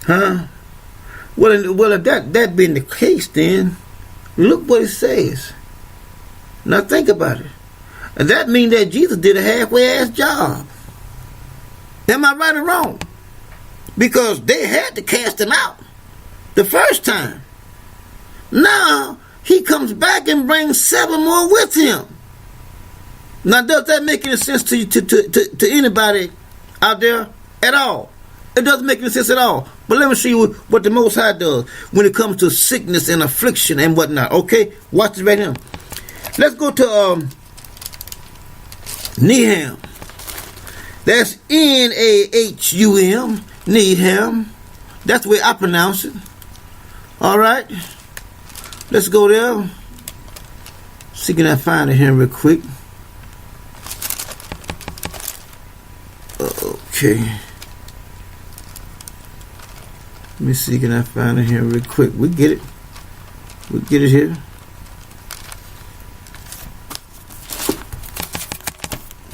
Huh? Well, if that being the case, then look what it says. Now think about it. And that means that Jesus did a halfway-ass job. Am I right or wrong? Because they had to cast him out the first time. Now he comes back and brings 7 more with him. Now, does that make any sense to you, to anybody out there at all? It doesn't make any sense at all. But let me show you what the Most High does when it comes to sickness and affliction and whatnot. Okay? Watch this right here. Let's go to Nahum. That's Nahum. Nahum. That's the way I pronounce it. All right? Let's go there. See, can I find it here real quick? Okay. Let me see, can I find it here real quick? We get it. We get it here.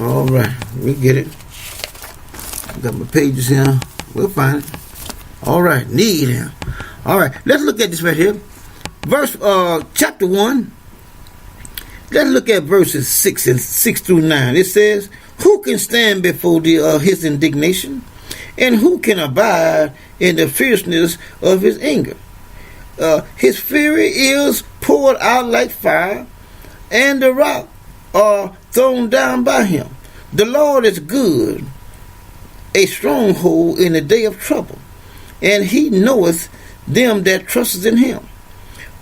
All right, we get it. Got my pages here. We'll find it. All right, need him. All right, let's look at this right here. Chapter 1. Let's look at verses 6 through 9. It says, "Who can stand before his indignation? And who can abide in the fierceness of his anger? His fury is poured out like fire, and the rock are thrown down by him. The Lord is good, a stronghold in the day of trouble, and he knoweth them that trust in him.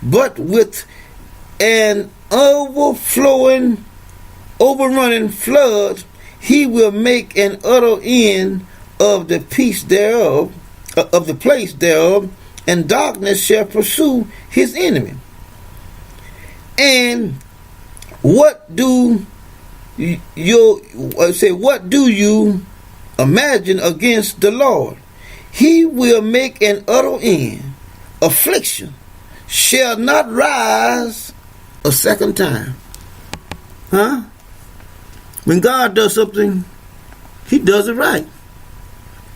But with an overrunning flood, he will make an utter end of the place thereof, and darkness shall pursue his enemy. And what do you imagine against the Lord? He will make an utter end. Affliction shall not rise a second time." Huh? When God does something, he does it right.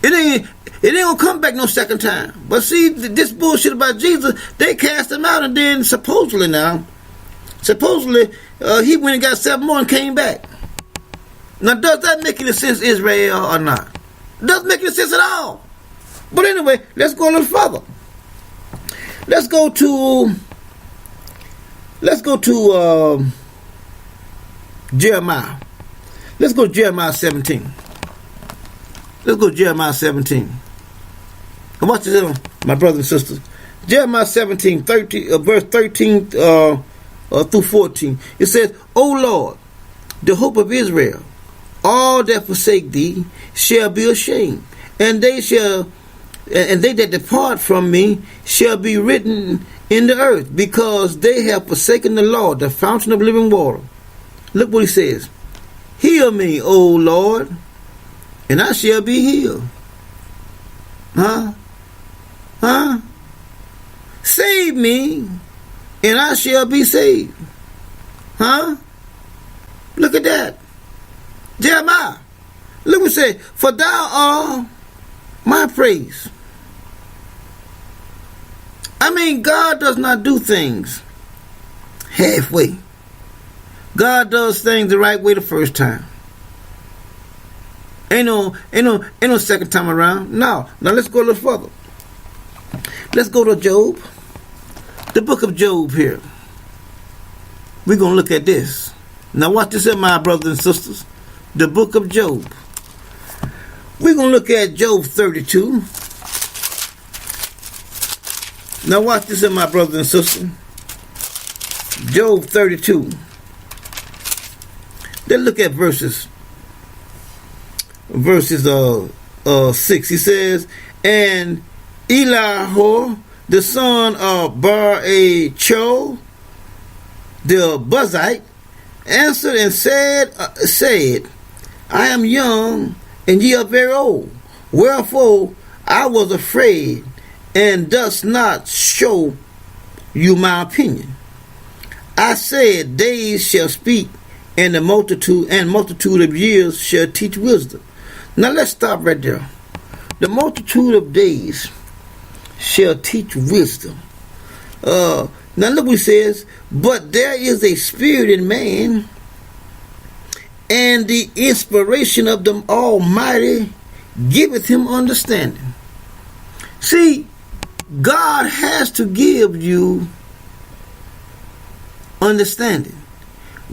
It ain't gonna come back no second time. But see, this bullshit about Jesus, they cast him out, and then supposedly he went and got 7 more and came back. Now, does that make any sense, Israel, or not? It doesn't make any sense at all. But anyway, let's go a little further. Let's go to Jeremiah. Let's go to Jeremiah 17. Let's go to Jeremiah 17. And watch this, my brothers and sisters. Jeremiah 17, verse 13 through 14. It says, "O Lord, the hope of Israel, all that forsake thee shall be ashamed, and they that depart from me shall be written in the earth, because they have forsaken the Lord, the fountain of living water." Look what he says. "Heal me, O Lord, and I shall be healed." Huh? "Save me, and I shall be saved." Huh? Look at that. Jeremiah. Look what it says. "For thou art my praise." I mean, God does not do things halfway. God does things the right way the first time. Ain't no second time around. No. Now let's go a little further. Let's go to Job. The book of Job here. We're going to look at this. Now watch this, my brothers and sisters. The book of Job. We're going to look at Job 32. Now watch this, my brothers and sisters. Job 32. Let's look at verses 6. He says, "And Elihu, the son of Bar-Achol, the Buzite, answered and said, I am young, and ye are very old. Wherefore I was afraid, and does not show you my opinion. I said, days shall speak, and the multitude of years shall teach wisdom." Now let's stop right there. The multitude of days. shall teach wisdom. Now look what he says. But there is a spirit in man, and the inspiration of the Almighty giveth him understanding. See, God has to give you understanding.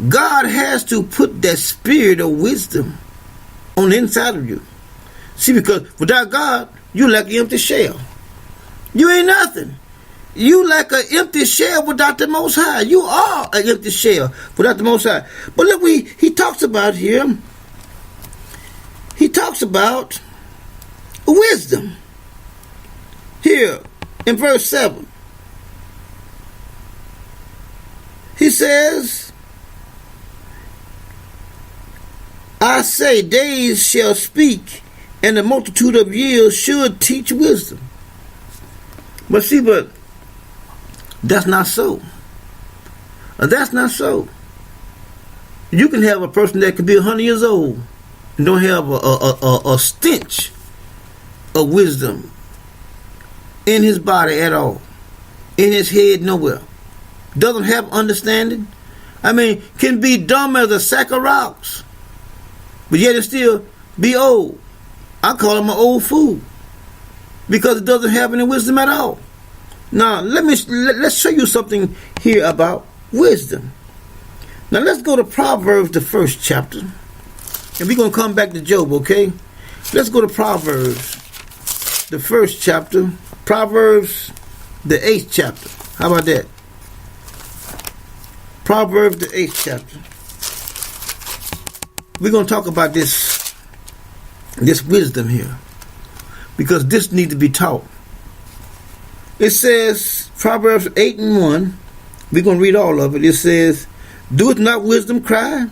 God has to put that spirit of wisdom on the inside of you. See, because without God, you like an empty shell. You ain't nothing. You like an empty shell without the Most High. You are an empty shell without the Most High. But look, he talks about here. He talks about wisdom. Here in verse 7. He says, I say, days shall speak, and the multitude of years should teach wisdom. But see, that's not so. That's not so. You can have a person that can be 100 years old and don't have a stench of wisdom in his body at all, in his head nowhere. Doesn't have understanding. I mean, can be dumb as a sack of rocks, but yet it still be old. I call him an old fool because it doesn't have any wisdom at all. Now, let's show you something here about wisdom. Now, let's go to Proverbs, the 1st chapter. And we're going to come back to Job, okay? Let's go to Proverbs, the 1st chapter. Proverbs, the 8th chapter. How about that? Proverbs, the 8th chapter. We're going to talk about this wisdom here, because this needs to be taught. It says, Proverbs 8:1, we're going to read all of it. It says, doeth not wisdom cry,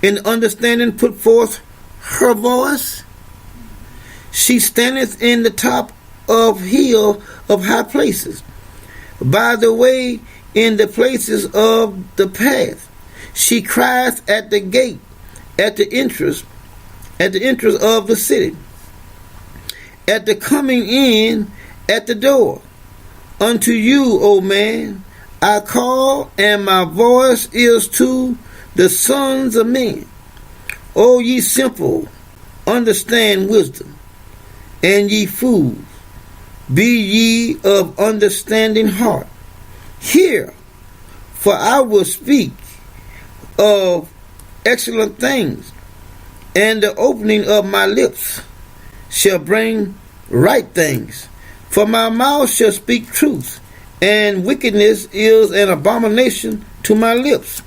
and understanding put forth her voice? She standeth in the top of hill of high places, by the way, in the places of the path. She crieth at the gate, at the entrance of the city, at the coming in at the door. Unto you, O man, I call, and my voice is to the sons of men. O ye simple, understand wisdom, and ye fools, be ye of understanding heart. Hear, for I will speak of excellent things, and the opening of my lips shall bring right things. For my mouth shall speak truth, and wickedness is an abomination to my lips.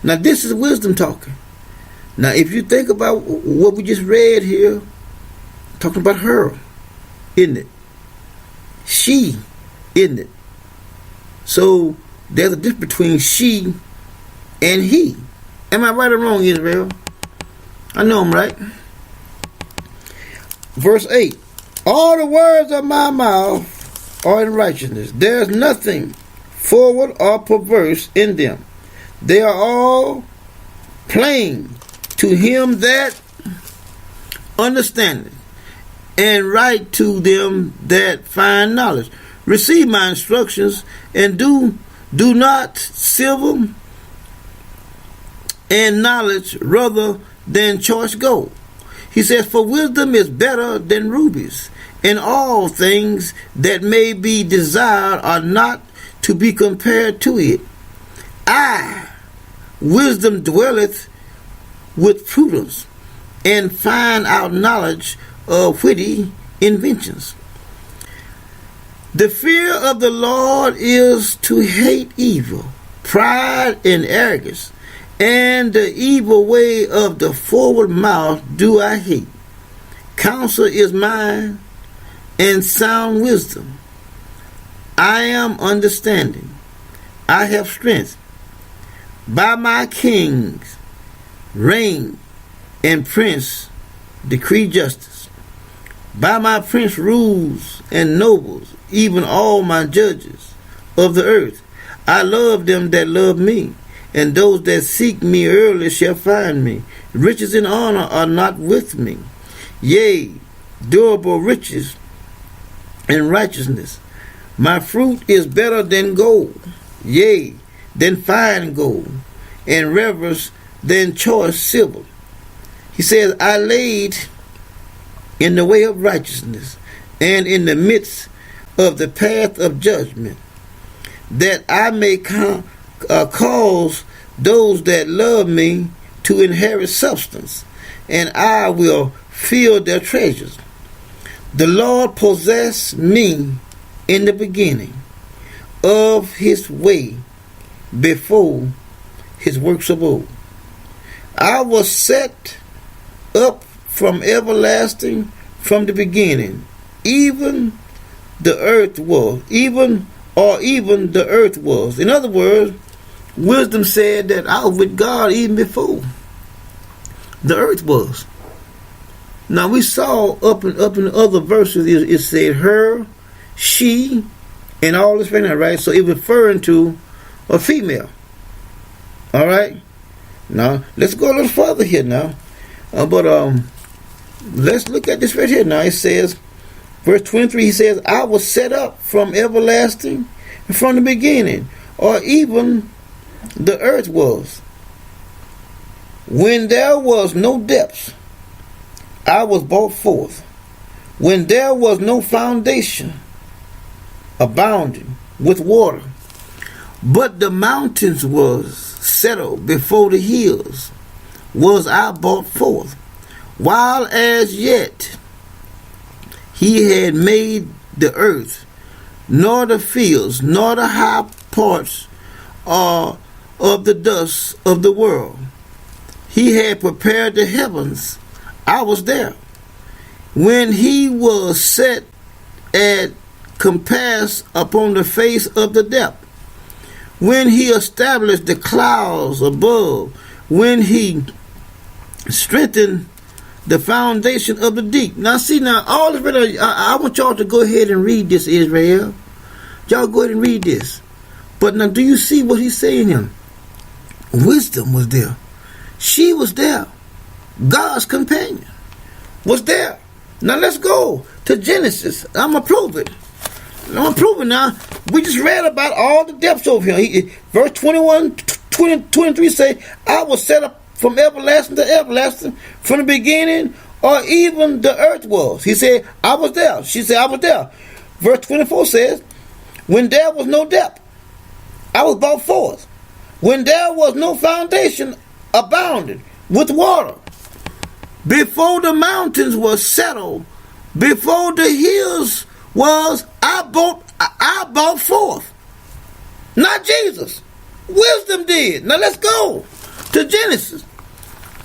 Now this is wisdom talking. Now if you think about what we just read here, talking about her, isn't it? She, isn't it? So there's a difference between she and he. Am I right or wrong, Israel? I know I'm right. Verse 8. All the words of my mouth are in righteousness. There is nothing forward or perverse in them. They are all plain to him that understandeth, and right to them that find knowledge. Receive my instructions, and do not silver and knowledge rather than choice gold. He says, for wisdom is better than rubies, and all things that may be desired are not to be compared to it. Wisdom dwelleth with prudence, and find out knowledge of witty inventions. The fear of the Lord is to hate evil, pride and arrogance, and the evil way of the forward mouth do I hate. Counsel is mine, and sound wisdom. I am understanding. I have strength. By my kings reign, and prince decree justice. By my prince rules and nobles, even all my judges of the earth. I love them that love me, and those that seek me early shall find me. Riches and honor are not with me. Yea, durable riches and righteousness. My fruit is better than gold, yea, than fine gold, and reverence than choice silver. He says, I laid in the way of righteousness, and in the midst of the path of judgment, that I may cause those that love me to inherit substance, and I will fill their treasures. The Lord possessed me in the beginning of his way before his works of old. I was set up from everlasting, from the beginning, even the earth was, even the earth was. In other words, wisdom said that I was with God even before the earth was. Now we saw up in the other verses, it said her, she, and all this right now, right? So it referring to a female. All right. Now let's go a little further here now. Let's look at this right here now. It says, verse 23, he says, I was set up from everlasting, from the beginning, or even the earth was. When there was no depths, I was brought forth. When there was no foundation, abounding with water. But the mountains was settled before the hills, was I brought forth. While as yet he had made the earth, nor the fields, nor the high parts of the dust of the world. He had prepared the heavens, I was there. When he was set at compass upon the face of the depth, when he established the clouds above, when he strengthened the foundation of the deep. Now see, now all this, I want y'all to go ahead and read this, Israel. Y'all go ahead and read this. But now do you see what he's saying here? Wisdom was there. She was there. God's companion was there. Now let's go to Genesis. I'm going to prove it. Now. We just read about all the depths over here. Verse 21, 23 say, I was set up from everlasting to everlasting, from the beginning, or even the earth was. He said, I was there. She said, I was there. Verse 24 says, when there was no depth, I was brought forth. When there was no foundation, abounded with water. Before the mountains were settled, before the hills was, I brought forth. Not Jesus. Wisdom did. Now let's go to Genesis.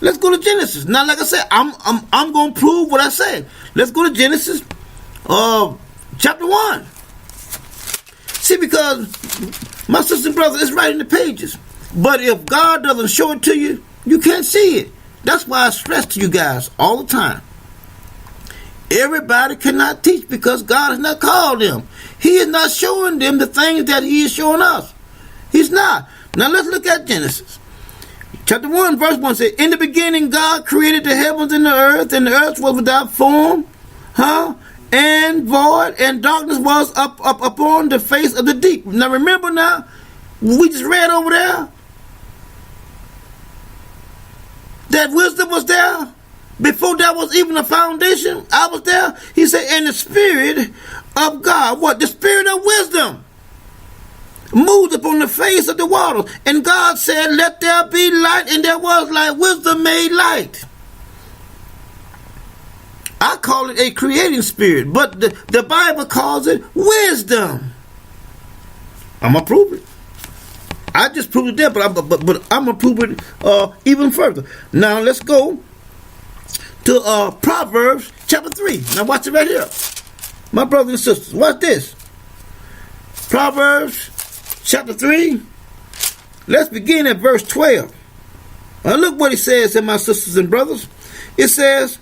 Let's go to Genesis. Now, like I said, I'm going to prove what I said. Let's go to Genesis, chapter 1. See, because my sister and brother, it's right in the pages. But if God doesn't show it to you, you can't see it. That's why I stress to you guys all the time. Everybody cannot teach because God has not called them. He is not showing them the things that he is showing us. He's not. Now let's look at Genesis. Chapter 1, verse 1 says, in the beginning God created the heavens and the earth was without form, and void, and darkness was up upon the face of the deep. Now remember now, we just read over there that wisdom was there. Before there was even a foundation, I was there. He said, and the Spirit of God, what? The Spirit of wisdom moved upon the face of the waters. And God said, let there be light, and there was light. Wisdom made light. I call it a creating spirit, but the Bible calls it wisdom. I'm going to prove it. I just proved it there, but I'm going to prove it even further. Now let's go to Proverbs chapter 3. Now watch it right here. My brothers and sisters, watch this. Proverbs chapter 3. Let's begin at verse 12. Now look what it says to my sisters and brothers. It says,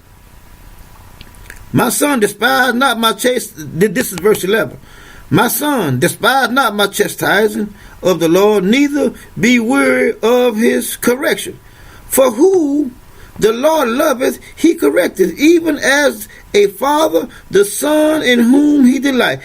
my son, despise not my this is verse 11. My son, despise not my chastising of the Lord, neither be weary of his correction. For who the Lord loveth, he correcteth, even as a father the son in whom he delight.